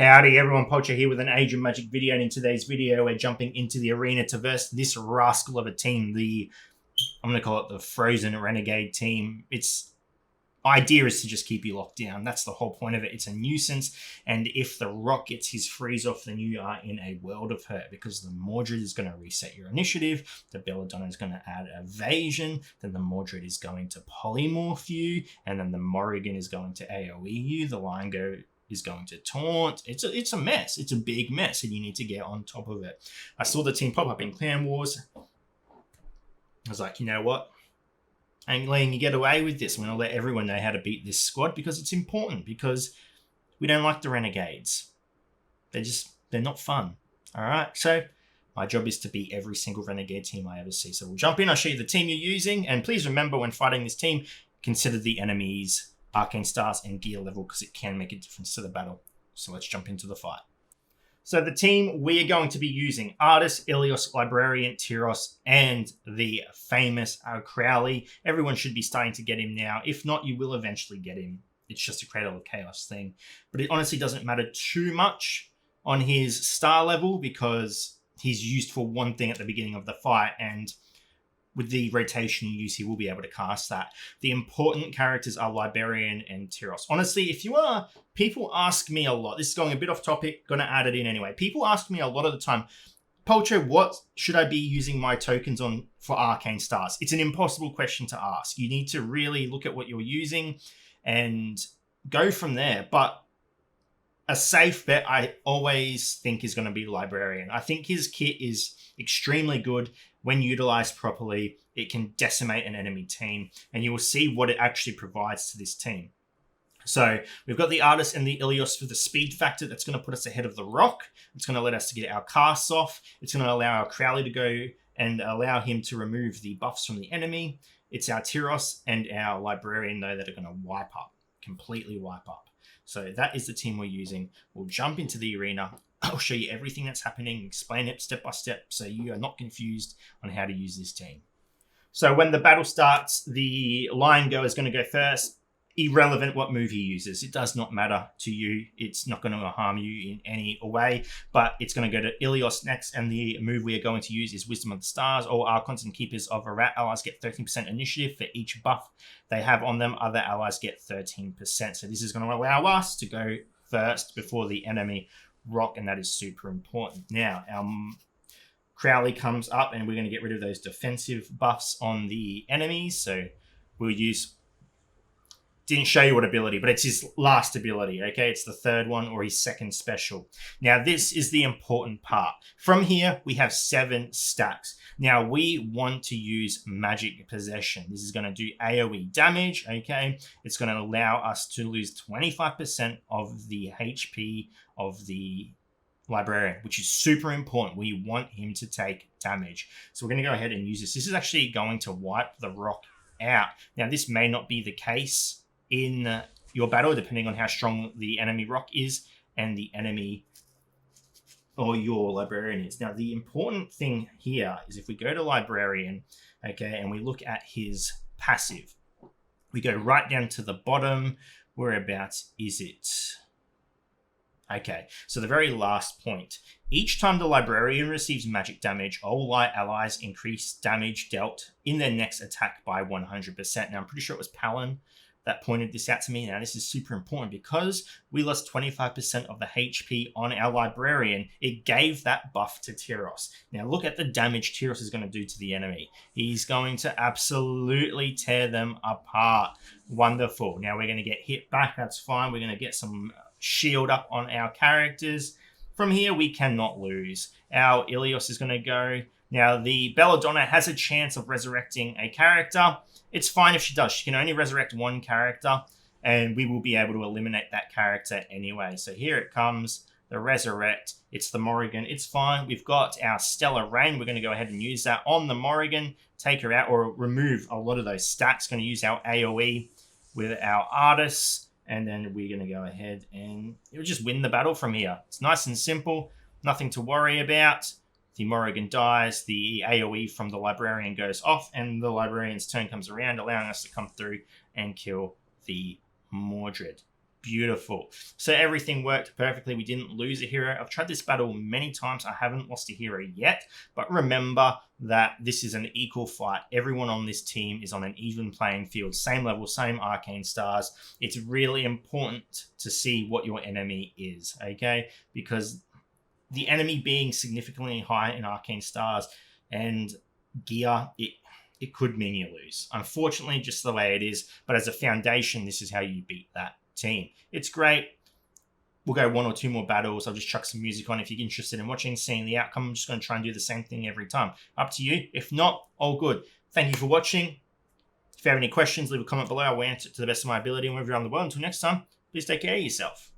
Howdy everyone, Poacher here with an Age of Magic video, and in today's video we're jumping into the arena to verse this rascal of a team, I'm going to call it the Frozen Renegade team. Its idea is to just keep you locked down. That's the whole point of it. It's a nuisance, and if the Rock gets his freeze off, then you are in a world of hurt, because the Mordred is going to reset your initiative, the Belladonna is going to add evasion, then the Mordred is going to polymorph you, and then the Morrigan is going to AoE you, the Lion is going to taunt. It's a mess. It's a big mess, and you need to get on top of it. I saw the team pop up in Clan Wars. I was like, you know what? I ain't letting you get away with this. I'm going to let everyone know how to beat this squad, because it's important, because we don't like the Renegades. They're not fun. All right? So my job is to beat every single Renegade team I ever see. So we'll jump in. I'll show you the team you're using. And please remember, when fighting this team, consider the enemy's arcane stars and gear level, because it can make a difference to the battle. So let's jump into the fight. So the team we are going to be using: Artist, Ilios, Librarian, Tyros, and the famous Crowley. Everyone should be starting to get him now. If not, you will eventually get him. It's just a Cradle of Chaos thing. But it honestly doesn't matter too much on his star level, because he's used for one thing at the beginning of the fight, and with the rotation you use, he will be able to cast that. The important characters are Librarian and Tyros. Honestly, people ask me a lot. This is going a bit off topic, going to add it in anyway. People ask me a lot of the time, Polcho, what should I be using my tokens on for arcane stars? It's an impossible question to ask. You need to really look at what you're using and go from there. But a safe bet I always think is going to be Librarian. I think his kit is extremely good. When utilized properly, it can decimate an enemy team, and you will see what it actually provides to this team. So we've got the Artist and the Ilios for the speed factor. That's going to put us ahead of the Rock. It's going to let us to get our casts off. It's going to allow our Crowley to go and allow him to remove the buffs from the enemy. It's our Tyros and our Librarian, though, that are going to completely wipe up. So that is the team we're using. We'll jump into the arena. I'll show you everything that's happening, explain it step by step, so you are not confused on how to use this team. So when the battle starts, the Lion Go is going to go first. Irrelevant what move he uses. It does not matter to you. It's not going to harm you in any way, but it's going to go to Ilios next, and the move we are going to use is Wisdom of the Stars. All Archons and Keepers of a Rat allies get 13% initiative for each buff they have on them. Other allies get 13%. So this is going to allow us to go first before the enemy Rock, and that is super important. Now, our Crowley comes up, and we're going to get rid of those defensive buffs on the enemies. So we'll use... Didn't show you what ability, but it's his last ability, okay? It's the third one, or his second special. Now, this is the important part. From here, we have 7 stacks. Now, we want to use Magic Possession. This is going to do AoE damage, okay? It's going to allow us to lose 25% of the HP of the Librarian, which is super important. We want him to take damage. So we're going to go ahead and use this. This is actually going to wipe the Rock out. Now, this may not be the case in your battle, depending on how strong the enemy Rock is and the enemy or your Librarian is. Now, the important thing here is if we go to Librarian, okay, and we look at his passive, we go right down to the bottom. Whereabouts is it? Okay, so the very last point. Each time the Librarian receives magic damage, all light allies increase damage dealt in their next attack by 100%. Now, I'm pretty sure it was Palin that pointed this out to me. Now, this is super important, because we lost 25% of the HP on our Librarian. It gave that buff to Tyros. Now, look at the damage Tyros is going to do to the enemy. He's going to absolutely tear them apart. Wonderful. Now, we're going to get hit back. That's fine. We're going to get some shield up on our characters. From here, we cannot lose. Our Ilios is going to go. Now, the Belladonna has a chance of resurrecting a character. It's fine if she does. She can only resurrect one character, and we will be able to eliminate that character anyway. So here it comes, the resurrect. It's the Morrigan. It's fine. We've got our Stellar Rain. We're going to go ahead and use that on the Morrigan, take her out, or remove a lot of those stacks. Going to use our AoE with our Artists, and then we're going to go ahead and it'll just win the battle from here. It's nice and simple. Nothing to worry about. The Morrigan dies, the AoE from the Librarian goes off, and the Librarian's turn comes around, allowing us to come through and kill the Mordred. beautiful. So everything worked perfectly. We didn't lose a hero. I've tried this battle many times. I haven't lost a hero yet. But remember that this is an equal fight. Everyone on this team is on an even playing field. Same level, same arcane stars. It's really important to see what your enemy is, okay? Because the enemy being significantly higher in arcane stars and gear, it could mean you lose. Unfortunately, just the way it is. But as a foundation, this is how you beat that team. It's great. We'll go 1 or 2 more battles. I'll just chuck some music on if you're interested in watching, seeing the outcome. I'm just going to try and do the same thing every time. Up to you. If not, all good. Thank you for watching. If you have any questions, leave a comment below. I will answer it to the best of my ability. And wherever you're on the world, until next time, please take care of yourself.